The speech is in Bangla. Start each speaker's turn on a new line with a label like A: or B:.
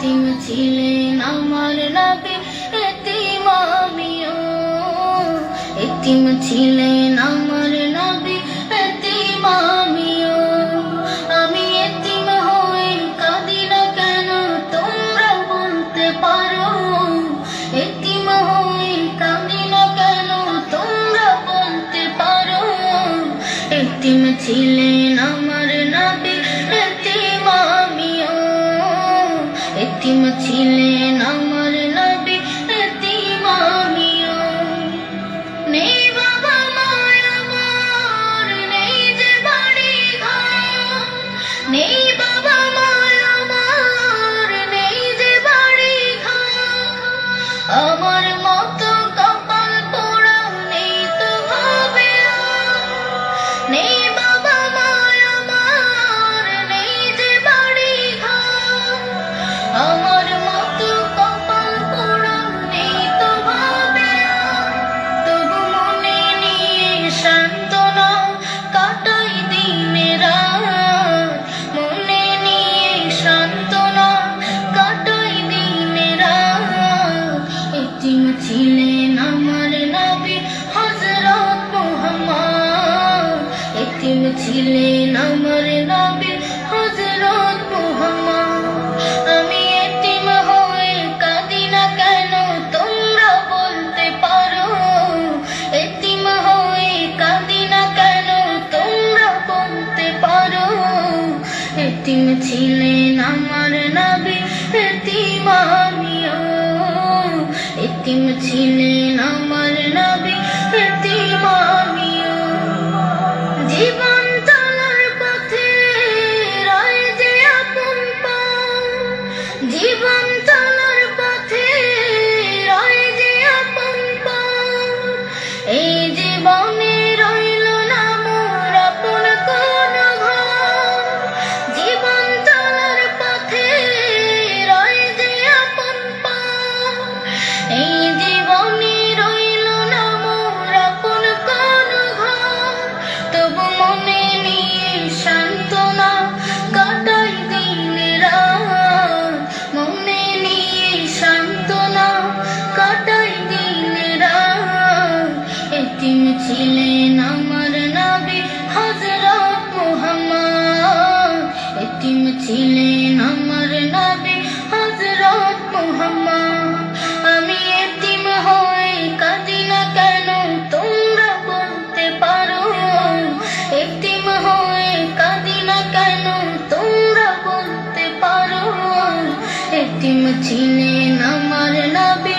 A: এতিম ছিলেন আমার নবী, এতিম আমিও। এতিম ছিলেন আমার নবী, এতিম আমিও। আমি এতিম হয়ে কাঁদি না কেন তোমরা বলতে পারো? এতিম হয়ে কাঁদি না কেন তোমরা বলতে পারো? এতিম ছিলেন আমার নবী, এতিম আমিও। এতিম ছিলেন আমার নবী, এতিম আমিও। নেই বাবা মায় আমার, নেই যে বাড়ি ঘর। নেই বাবা মায় আমার, নেই যে বাড়ি ঘর। আমার মতো কপাল পোড়া নেই তো ভাবে আর। নেই বাবা মায় আমার, নেই যে বাড়ি ঘর। আমার মতো কপাল পোড়া নেই তো ভাবে আর। তবু মনে নিয়ে সান্ত্বনা কাটাই দিনের রাত। মনে নিয়ে সান্ত্বনা কাটাই দিনের রাত। এতিম ছিলেন আমার নবী হযরত মুহাম্মদ। এতিম ছিলেন আমার নবী হযরত মুহাম্মদ। আমি এতিম হয়ে কাঁদি না কেন তোমরা বলতে পারো? এতিম হয়ে কাঁদি না কেন তোমরা বলতে পারো? এতিম ছিলেন আমার নবী, এতিম আমিও। এতিম ছিলেন আমার নবী, এতিম আমিও। জীবন চলার পথে রয় যে আপন পাও। জীবন চলার পথে রয় যে আপন পাও। এই জীবনে রইল না মোর আপন কোন ঘর। জীবন চলার পথে রয় যে আপন পাও। এই জীবনে রইল না মোর আপন কোন ঘর। তবু মনে নিয়ে সান্ত্বনা কাটাই দিনের রাত। মনে নিয়ে সান্ত্বনা কাটাই দিনের রাত। এতিম ছিলেন আমার নবী হযরত মুহাম্মদ। এতিম ছিলেন আমার নবী হযরত মুহাম্মদ। আমি এতিম হয়ে কাঁদি না কেন তোমরা বলতে পারো? এতিম হয়ে কাঁদি না কেন তোমরা বলতে পারো? এতিম ছিলেন আমার নবী